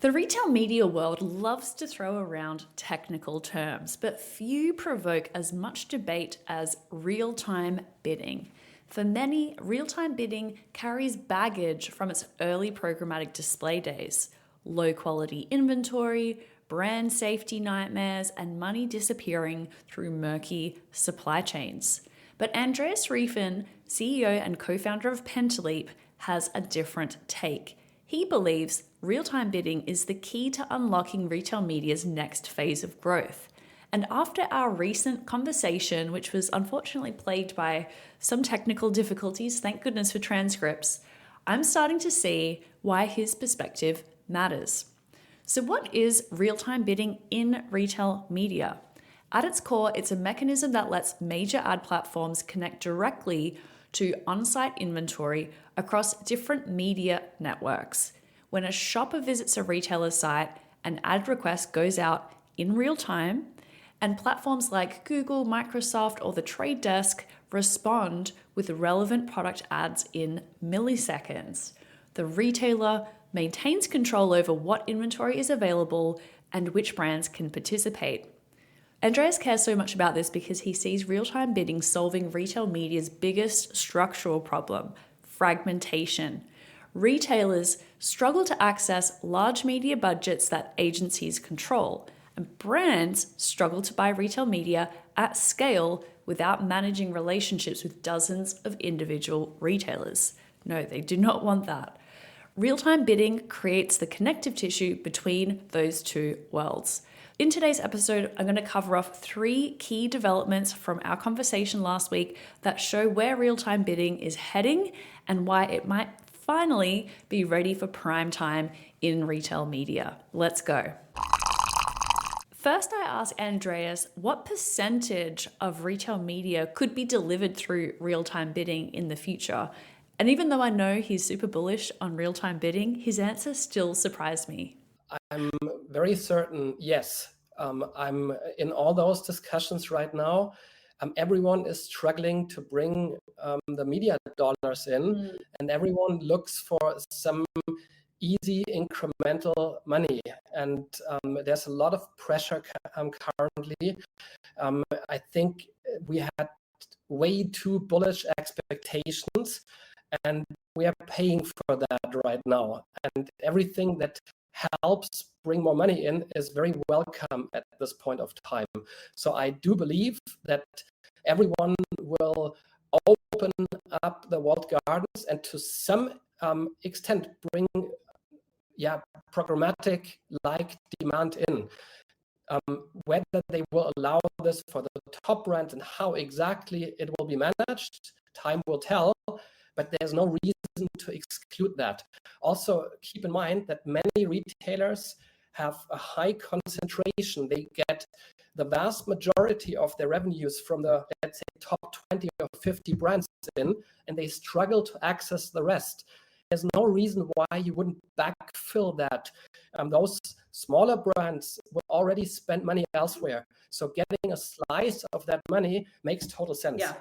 The retail media world loves to throw around technical terms, but few provoke as much debate as real-time bidding. For many, real-time bidding carries baggage from its early programmatic display days. Low-quality inventory, brand safety nightmares, and money disappearing through murky supply chains. But Andreas Reiffen, CEO and co-founder of Pentaleap, has a different take. He believes real-time bidding is the key to unlocking retail media's next phase of growth. And after our recent conversation, which was unfortunately plagued by some technical difficulties, thank goodness for transcripts, I'm starting to see why his perspective matters. So what is real-time bidding in retail media? At its core, it's a mechanism that lets major ad platforms connect directly to on-site inventory across different media networks. When a shopper visits a retailer's site, an ad request goes out in real time, and platforms like Google, Microsoft, or the Trade Desk respond with relevant product ads in milliseconds. The retailer maintains control over what inventory is available and which brands can participate. Andreas cares so much about this because he sees real-time bidding solving retail media's biggest structural problem, fragmentation. Retailers struggle to access large media budgets that agencies control, and brands struggle to buy retail media at scale without managing relationships with dozens of individual retailers. No, they do not want that. Real-time bidding creates the connective tissue between those two worlds. In today's episode, I'm going to cover off 3 key developments from our conversation last week that show where real-time bidding is heading and why it might finally be ready for prime time in retail media. Let's go. First, I asked Andreas what percentage of retail media could be delivered through real-time bidding in the future. And even though I know he's super bullish on real-time bidding, his answer still surprised me. I'm very certain, yes. I'm in all those discussions right now. Everyone is struggling to bring the media dollars in, and everyone looks for some easy incremental money. And there's a lot of pressure currently. I think we had way too bullish expectations, and we are paying for that right now. And everything that helps bring more money in is very welcome at this point of time. So I do believe that everyone will open up the walled gardens and to some extent bring programmatic like demand in. Whether they will allow this for the top brands and how exactly it will be managed, time will tell, but there's no reason to exclude that. Also, keep in mind that many retailers have a high concentration. They get the vast majority of their revenues from the, let's say, top 20 or 50 brands in, and they struggle to access the rest. There's no reason why you wouldn't backfill that. Those smaller brands will already spend money elsewhere. So getting a slice of that money makes total sense. Yeah.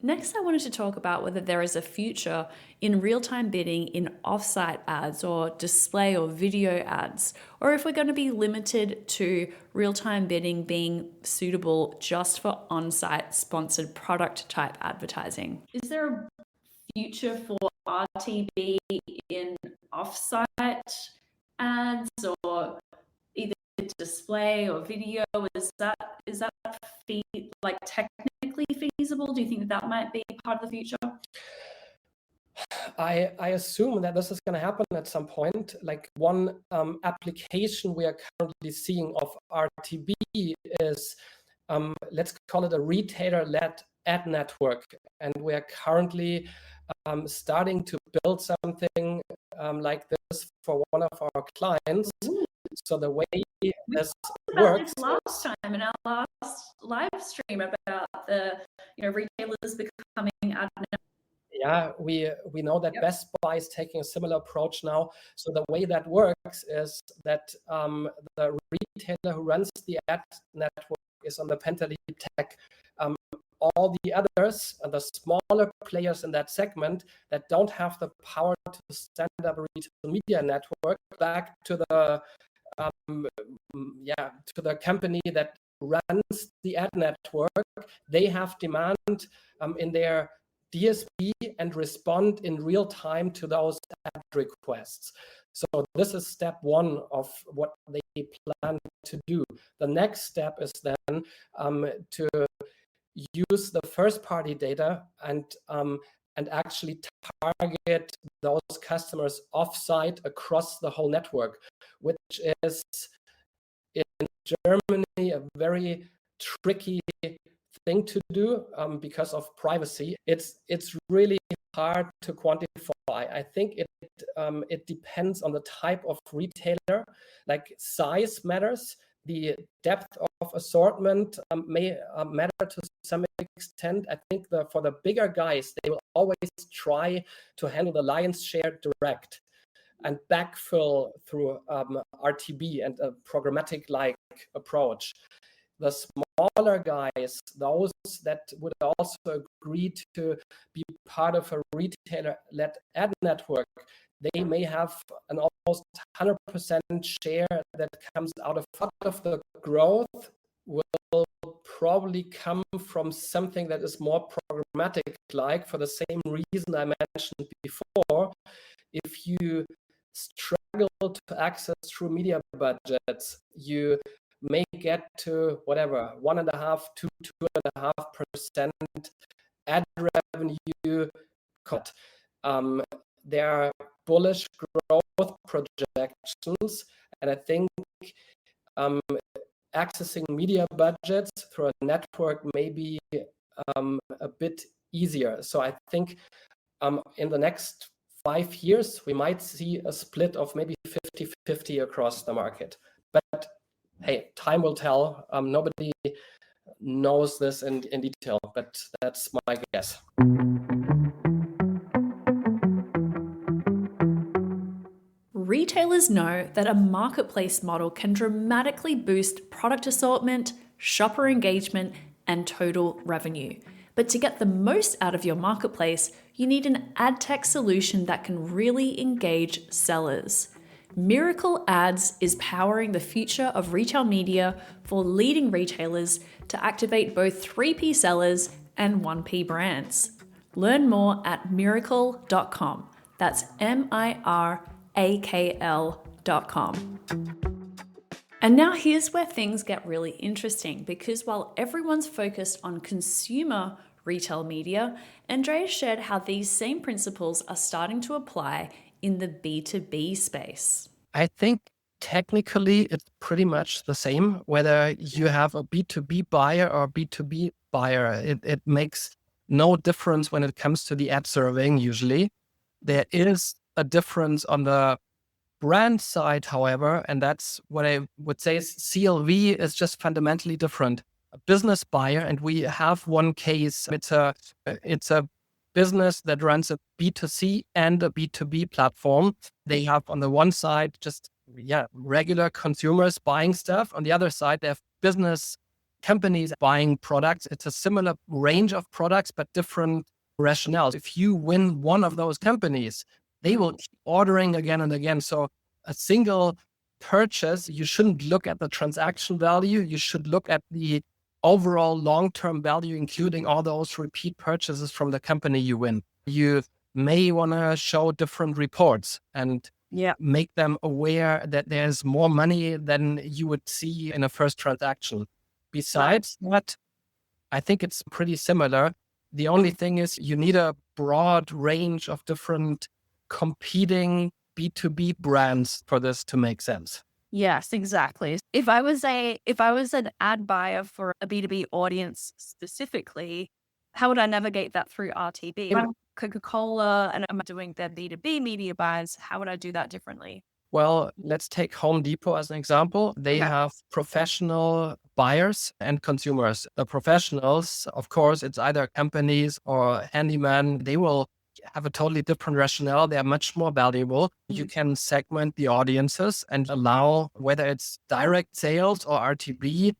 Next, I wanted to talk about whether there is a future in real-time bidding in offsite ads or display or video ads, or if we're going to be limited to real-time bidding being suitable just for on-site sponsored product type advertising. Is there a future for RTB in offsite ads or either display or video? Is that technically feasible? Do you think that might be part of the future? I assume that this is going to happen at some point. Like one application we are currently seeing of RTB is, let's call it a retailer-led ad network. And we are currently starting to build something like this for one of our clients. Ooh. So the way this works last time in our last live stream about the retailers becoming ad network. Yeah, we know that Best Buy is taking a similar approach now. So the way that works is that the retailer who runs the ad network is on the Pentaleap tech all the others, the smaller players in that segment that don't have the power to stand up a retail media network, back to the to the company that runs the ad network. They have demand in their DSP and respond in real time to those ad requests. So this is step one of what they plan to do. The next step is then to use the first party data and actually target those customers offsite across the whole network, which is in Germany a very tricky thing to do because of privacy. It's really hard to quantify. I think it depends on the type of retailer. Like size matters. The depth of assortment may matter to some extent. I think for the bigger guys, they will always try to handle the lion's share direct and backfill through RTB and a programmatic-like approach. The smaller guys, those that would also agree to be part of a retailer-led ad network, they may have an almost 100% share that comes out of the growth will probably come from something that is more programmatic, like for the same reason I mentioned before. If you struggle to access through media budgets, you may get to whatever 1.5 to 2.5% ad revenue cut. There are bullish growth projections, and I think accessing media budgets through a network may be a bit easier. So I think in the next 5 years, we might see a split of maybe 50-50 across the market. But hey, time will tell. Nobody knows this in detail, but that's my guess. Retailers know that a marketplace model can dramatically boost product assortment, shopper engagement, and total revenue. But to get the most out of your marketplace, you need an ad tech solution that can really engage sellers. Miracle Ads is powering the future of retail media for leading retailers to activate both 3P sellers and 1P brands. Learn more at miracle.com. That's MIRAKL.com. And now here's where things get really interesting, because while everyone's focused on consumer retail media, Andreas shared how these same principles are starting to apply in the B2B space. I think technically it's pretty much the same, whether you have a B2B buyer or a B2B buyer. It makes no difference when it comes to the ad serving usually. There is a difference on the brand side, however, and that's what I would say is CLV is just fundamentally different. A business buyer, and we have one case, it's a business that runs a B2C and a B2B platform. They have on the one side just regular consumers buying stuff. On the other side, they have business companies buying products. It's a similar range of products, but different rationales. If you win one of those companies, they will keep ordering again and again. So a single purchase, you shouldn't look at the transaction value. You should look at the overall long-term value, including all those repeat purchases from the company you win. You may want to show different reports and make them aware that there's more money than you would see in a first transaction. Besides that, I think it's pretty similar. The only thing is you need a broad range of different competing B2B brands for this to make sense. Yes, exactly. If I was an ad buyer for a B2B audience specifically, how would I navigate that through RTB? If I'm Coca-Cola and I'm doing their B2B media buys, how would I do that differently? Well, let's take Home Depot as an example. They have professional buyers and consumers. The professionals, of course, it's either companies or handyman. They will have a totally different rationale. They are much more valuable. You can segment the audiences and allow, whether it's direct sales or RTB,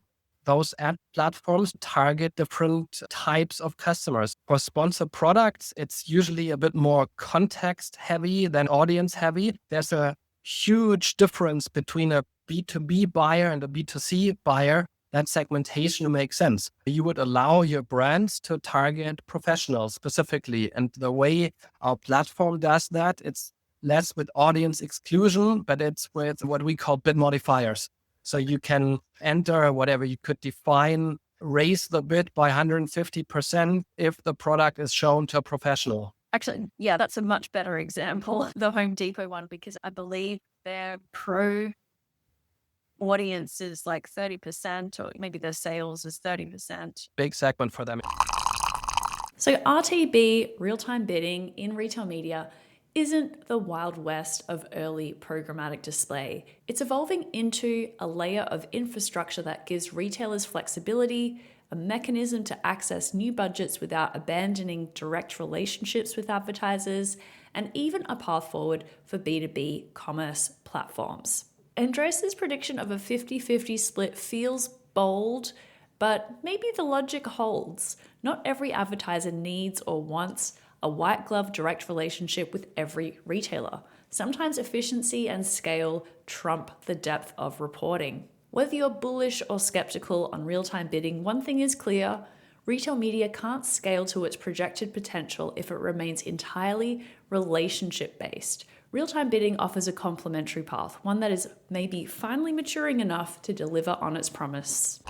those ad platforms target different types of customers. For sponsored products, it's usually a bit more context heavy than audience heavy. There's a huge difference between a B2B buyer and a B2C buyer. That segmentation makes sense. You would allow your brands to target professionals specifically. And the way our platform does that, it's less with audience exclusion, but it's with what we call bid modifiers. So you can enter whatever you could define, raise the bid by 150% if the product is shown to a professional. Actually, yeah, that's a much better example, the Home Depot one, because I believe their pro audience is like 30%, or maybe their sales is 30%. Big segment for them. So RTB, real-time bidding in retail media, isn't the Wild West of early programmatic display. It's evolving into a layer of infrastructure that gives retailers flexibility, a mechanism to access new budgets without abandoning direct relationships with advertisers, and even a path forward for B2B commerce platforms. Andreas' prediction of a 50-50 split feels bold, but maybe the logic holds. Not every advertiser needs or wants a white glove direct relationship with every retailer. Sometimes efficiency and scale trump the depth of reporting. Whether you're bullish or skeptical on real-time bidding, one thing is clear: retail media can't scale to its projected potential if it remains entirely relationship-based. Real-time bidding offers a complementary path, one that is maybe finally maturing enough to deliver on its promise.